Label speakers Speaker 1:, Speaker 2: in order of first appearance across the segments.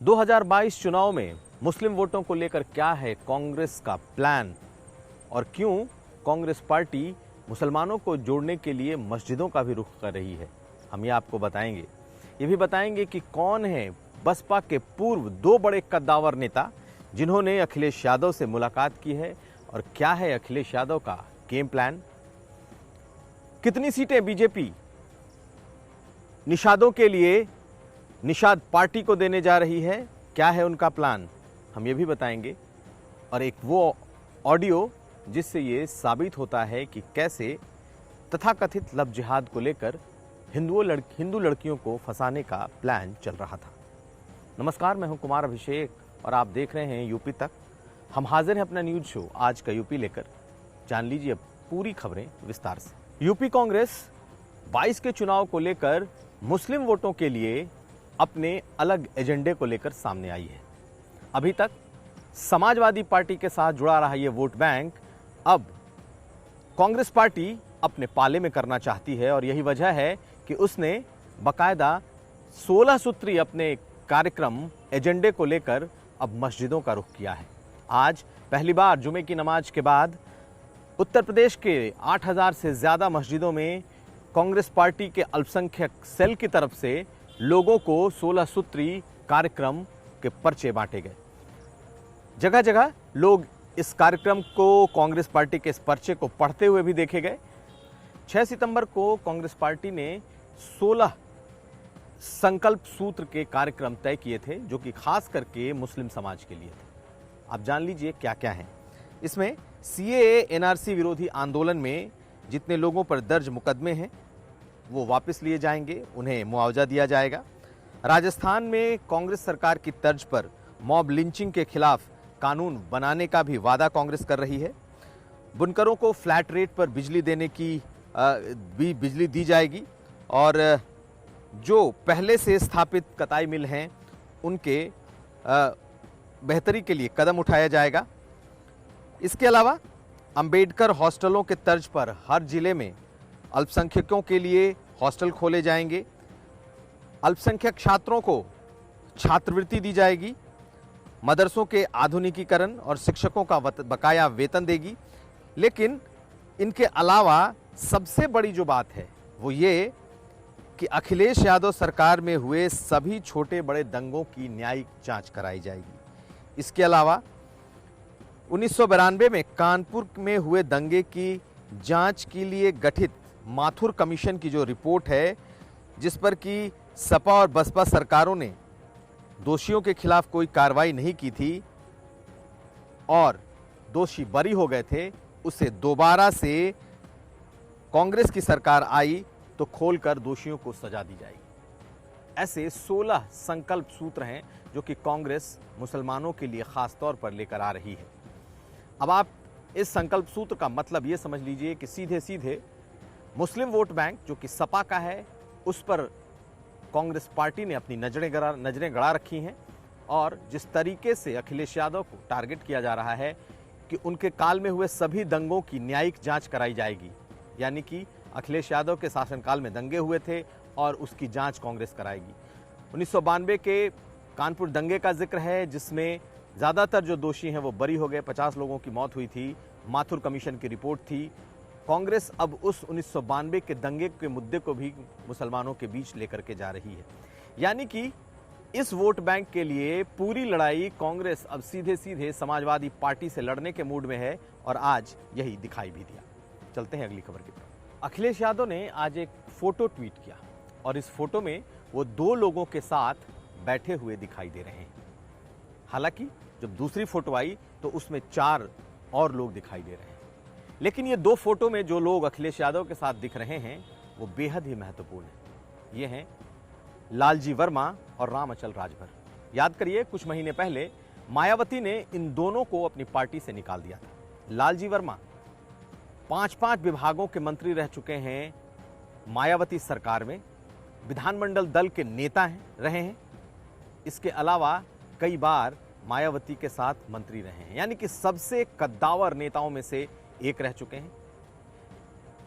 Speaker 1: 2022 चुनाव में मुस्लिम वोटों को लेकर क्या है कांग्रेस का प्लान और क्यों कांग्रेस पार्टी मुसलमानों को जोड़ने के लिए मस्जिदों का भी रुख कर रही है, हम ये आपको बताएंगे। ये भी बताएंगे कि कौन है बसपा के पूर्व दो बड़े कद्दावर नेता जिन्होंने अखिलेश यादव से मुलाकात की है और क्या है अखिलेश यादव का गेम प्लान। कितनी सीटें बीजेपी निषादों के लिए निषाद पार्टी को देने जा रही है, क्या है उनका प्लान, हम ये भी बताएंगे। और एक वो ऑडियो जिससे ये साबित होता है कि कैसे तथाकथित लव जिहाद को लेकर हिंदू लड़कियों को फंसाने का प्लान चल रहा था। नमस्कार, मैं हूं कुमार अभिषेक और आप देख रहे हैं यूपी तक। हम हाजिर हैं अपना न्यूज शो आज का यूपी लेकर। जान लीजिए अब पूरी खबरें विस्तार से। यूपी कांग्रेस 22 के चुनाव को लेकर मुस्लिम वोटों के लिए अपने अलग एजेंडे को लेकर सामने आई है। अभी तक समाजवादी पार्टी के साथ जुड़ा रहा ये वोट बैंक अब कांग्रेस पार्टी अपने पाले में करना चाहती है और यही वजह है कि उसने बकायदा 16 सूत्री अपने कार्यक्रम एजेंडे को लेकर अब मस्जिदों का रुख किया है। आज पहली बार जुमे की नमाज के बाद उत्तर प्रदेश के 8000 से ज्यादा मस्जिदों में कांग्रेस पार्टी के अल्पसंख्यक सेल की तरफ से लोगों को 16 सूत्री कार्यक्रम के पर्चे बांटे गए। जगह जगह लोग इस कार्यक्रम को, कांग्रेस पार्टी के इस पर्चे को पढ़ते हुए भी देखे गए। 6 सितंबर को कांग्रेस पार्टी ने 16 संकल्प सूत्र के कार्यक्रम तय किए थे जो कि खास करके मुस्लिम समाज के लिए थे। आप जान लीजिए क्या क्या है इसमें। सीएए एनआरसी विरोधी आंदोलन में जितने लोगों पर दर्ज मुकदमे हैं वो वापस लिए जाएंगे, उन्हें मुआवजा दिया जाएगा। राजस्थान में कांग्रेस सरकार की तर्ज पर मॉब लिंचिंग के खिलाफ कानून बनाने का भी वादा कांग्रेस कर रही है। बुनकरों को फ्लैट रेट पर बिजली देने की बिजली दी जाएगी और जो पहले से स्थापित कताई मिल हैं उनके बेहतरी के लिए कदम उठाया जाएगा। इसके अलावा अंबेडकर हॉस्टलों के तर्ज पर हर जिले में अल्पसंख्यकों के लिए हॉस्टल खोले जाएंगे। अल्पसंख्यक छात्रों को छात्रवृत्ति दी जाएगी। मदरसों के आधुनिकीकरण और शिक्षकों का बकाया वेतन देगी। लेकिन इनके अलावा सबसे बड़ी जो बात है वो ये कि अखिलेश यादव सरकार में हुए सभी छोटे बड़े दंगों की न्यायिक जांच कराई जाएगी। इसके अलावा 1992 में कानपुर में हुए दंगे की जांच के लिए गठित माथुर कमीशन की जो रिपोर्ट है, जिस पर कि सपा और बसपा सरकारों ने दोषियों के खिलाफ कोई कार्रवाई नहीं की थी और दोषी बरी हो गए थे, उसे दोबारा से कांग्रेस की सरकार आई तो खोलकर दोषियों को सजा दी जाएगी। ऐसे 16 संकल्प सूत्र हैं जो कि कांग्रेस मुसलमानों के लिए खास तौर पर लेकर आ रही है। अब आप इस संकल्प सूत्र का मतलब ये समझ लीजिए कि सीधे सीधे मुस्लिम वोट बैंक जो कि सपा का है उस पर कांग्रेस पार्टी ने अपनी नजरें गड़ा रखी हैं और जिस तरीके से अखिलेश यादव को टारगेट किया जा रहा है कि उनके काल में हुए सभी दंगों की न्यायिक जांच कराई जाएगी, यानी कि अखिलेश यादव के शासनकाल में दंगे हुए थे और उसकी जांच कांग्रेस कराएगी। 1992 के कानपुर दंगे का जिक्र है जिसमें ज़्यादातर जो दोषी हैं वो बरी हो गए, 50 लोगों की मौत हुई थी, माथुर कमीशन की रिपोर्ट थी। कांग्रेस अब उस 1992 के दंगे के मुद्दे को भी मुसलमानों के बीच लेकर के जा रही है। यानी कि इस वोट बैंक के लिए पूरी लड़ाई कांग्रेस अब सीधे सीधे समाजवादी पार्टी से लड़ने के मूड में है और आज यही दिखाई भी दिया। चलते हैं अगली खबर की तरफ। अखिलेश यादव ने आज एक फोटो ट्वीट किया और इस फोटो में वो 2 लोगों के साथ बैठे हुए दिखाई दे रहे हैं। हालांकि जब दूसरी फोटो आई तो उसमें 4 और लोग दिखाई दे रहे हैं, लेकिन ये 2 फोटो में जो लोग अखिलेश यादव के साथ दिख रहे हैं वो बेहद ही महत्वपूर्ण है। ये हैं लालजी वर्मा और रामअचल राजभर। याद करिए, कुछ महीने पहले मायावती ने इन दोनों को अपनी पार्टी से निकाल दिया था। लालजी वर्मा 5 विभागों के मंत्री रह चुके हैं मायावती सरकार में, विधानमंडल दल के नेता रहे हैं। इसके अलावा कई बार मायावती के साथ मंत्री रहे हैं, यानी कि सबसे कद्दावर नेताओं में से एक रह चुके हैं।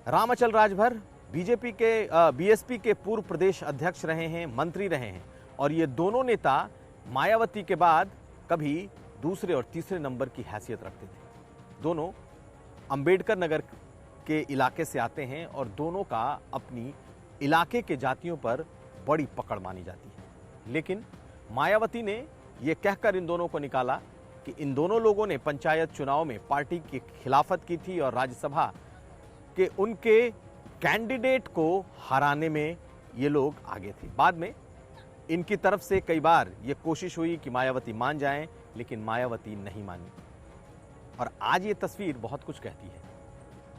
Speaker 1: रामअचल राजभर बीएसपी के पूर्व प्रदेश अध्यक्ष रहे हैं, मंत्री रहे हैं और ये दोनों नेता मायावती के बाद कभी दूसरे और तीसरे नंबर की हैसियत रखते थे। दोनों अंबेडकर नगर के इलाके से आते हैं और दोनों का अपनी इलाके के जातियों पर बड़ी पकड़ मानी जाती है। लेकिन मायावती ने यह कहकर इन दोनों को निकाला कि इन दोनों लोगों ने पंचायत चुनाव में पार्टी की खिलाफत की थी और राज्यसभा के उनके कैंडिडेट को हराने में ये लोग आगे थे। बाद में इनकी तरफ से कई बार ये कोशिश हुई कि मायावती मान जाएं, लेकिन मायावती नहीं मानी। और आज ये तस्वीर बहुत कुछ कहती है।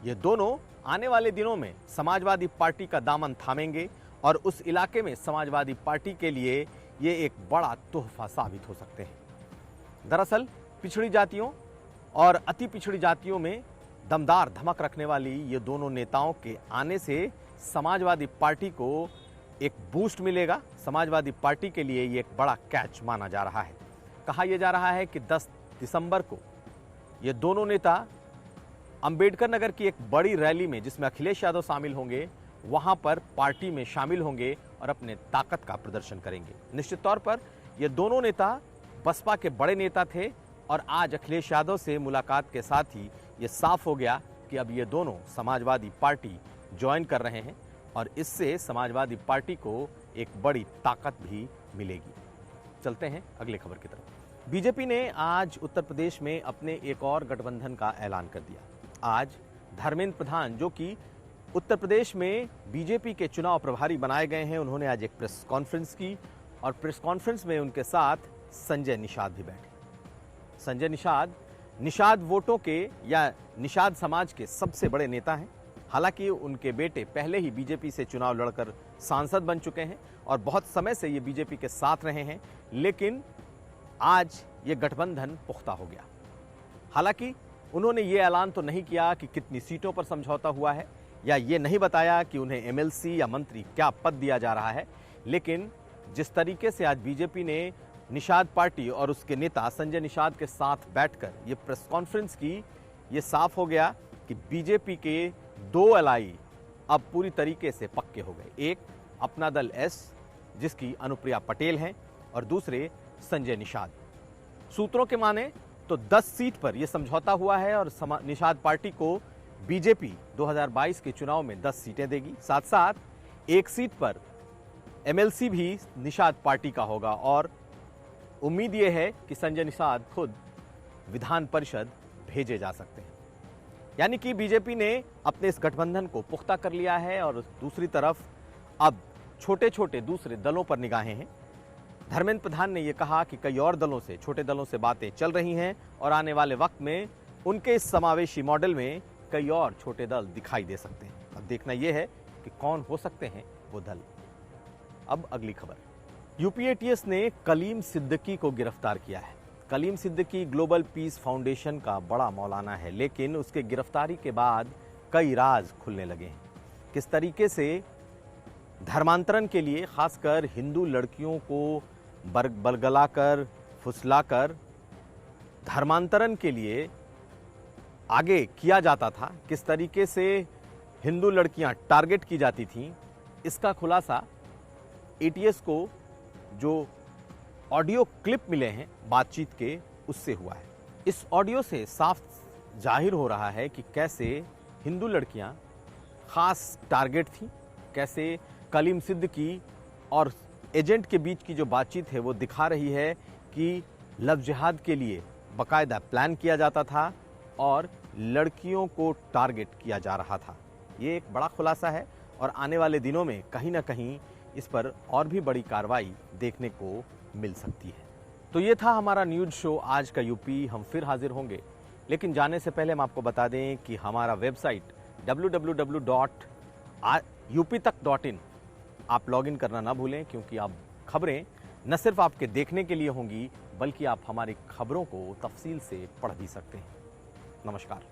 Speaker 1: ये दोनों आने वाले दिनों में समाजवादी पार्टी का दामन थामेंगे और उस इलाके में समाजवादी पार्टी के लिए ये एक बड़ा तोहफा साबित हो सकते हैं। दरअसल पिछड़ी जातियों और अति पिछड़ी जातियों में दमदार धमक रखने वाली ये दोनों नेताओं के आने से समाजवादी पार्टी को एक बूस्ट मिलेगा। समाजवादी पार्टी के लिए ये एक बड़ा कैच माना जा रहा है। कहा यह जा रहा है कि 10 दिसंबर को ये दोनों नेता अंबेडकर नगर की एक बड़ी रैली में, जिसमें अखिलेश यादव शामिल होंगे, वहां पर पार्टी में शामिल होंगे और अपने ताकत का प्रदर्शन करेंगे। निश्चित तौर पर ये दोनों नेता बसपा के बड़े नेता थे और आज अखिलेश यादव से मुलाकात के साथ ही ये साफ हो गया कि अब ये दोनों समाजवादी पार्टी ज्वाइन कर रहे हैं और इससे समाजवादी पार्टी को एक बड़ी ताकत भी मिलेगी। चलते हैं अगले खबर की तरफ। बीजेपी ने आज उत्तर प्रदेश में अपने एक और गठबंधन का ऐलान कर दिया। आज धर्मेंद्र प्रधान, जो कि उत्तर प्रदेश में बीजेपी के चुनाव प्रभारी बनाए गए हैं, उन्होंने आज एक प्रेस कॉन्फ्रेंस की और प्रेस कॉन्फ्रेंस में उनके साथ संजय निषाद भी बैठे। संजय निषाद वोटों के या निषाद समाज के सबसे बड़े नेता हैं। हालांकि उनके बेटे पहले ही बीजेपी से चुनाव लड़कर सांसद बन चुके हैं और बहुत समय से ये बीजेपी के साथ रहे हैं, लेकिन आज ये गठबंधन पुख्ता हो गया। हालांकि उन्होंने ये ऐलान तो नहीं किया कि कितनी सीटों पर समझौता हुआ है या ये नहीं बताया कि उन्हें एमएलसी या मंत्री क्या पद दिया जा रहा है, लेकिन जिस तरीके से आज बीजेपी ने निषाद पार्टी और उसके नेता संजय निषाद के साथ बैठकर ये प्रेस कॉन्फ्रेंस की, ये साफ हो गया कि बीजेपी के दो एलआई अब पूरी तरीके से पक्के हो गए। एक अपना दल एस, जिसकी अनुप्रिया पटेल हैं, और दूसरे संजय निषाद। सूत्रों के माने तो 10 सीट पर यह समझौता हुआ है और निषाद पार्टी को बीजेपी 2022 के चुनाव में 10 सीटें देगी। साथ साथ एक सीट पर एमएलसी भी निषाद पार्टी का होगा और उम्मीद यह है कि संजय निषाद खुद विधान परिषद भेजे जा सकते हैं। यानी कि बीजेपी ने अपने इस गठबंधन को पुख्ता कर लिया है और दूसरी तरफ अब छोटे छोटे दूसरे दलों पर निगाहें हैं। धर्मेंद्र प्रधान ने यह कहा कि कई और दलों से, छोटे दलों से बातें चल रही हैं और आने वाले वक्त में उनके इस समावेशी मॉडल में कई और छोटे दल दिखाई दे सकते हैं। अब देखना यह है कि कौन हो सकते हैं वो दल। अब अगली खबर। यूपी एटीएस ने कलीम सिद्दीकी को गिरफ्तार किया है। Kaleem Siddiqui Global Peace Foundation का बड़ा मौलाना है, लेकिन उसके गिरफ्तारी के बाद कई राज खुलने लगे हैं। किस तरीके से धर्मांतरण के लिए, खासकर हिंदू लड़कियों को बरगलाकर, फुसलाकर धर्मांतरण के लिए आगे किया जाता था, किस तरीके से हिंदू लड़कियां टारगेट की जाती थीं, इसका खुलासा एटीएस को जो ऑडियो क्लिप मिले हैं बातचीत के, उससे हुआ है। इस ऑडियो से साफ जाहिर हो रहा है कि कैसे हिंदू लड़कियां खास टारगेट थीं, कैसे कलीम सिद्दीकी और एजेंट के बीच की जो बातचीत है वो दिखा रही है कि लव जिहाद के लिए बाकायदा प्लान किया जाता था और लड़कियों को टारगेट किया जा रहा था। ये एक बड़ा खुलासा है और आने वाले दिनों में कहीं ना कहीं इस पर और भी बड़ी कार्रवाई देखने को मिल सकती है। तो ये था हमारा न्यूज़ शो आज का यूपी। हम फिर हाजिर होंगे, लेकिन जाने से पहले हम आपको बता दें कि हमारा वेबसाइट www.uptak.in आप लॉगिन करना ना भूलें, क्योंकि आप खबरें न सिर्फ आपके देखने के लिए होंगी, बल्कि आप हमारी खबरों को तफसील से पढ़ भी सकते हैं। नमस्कार।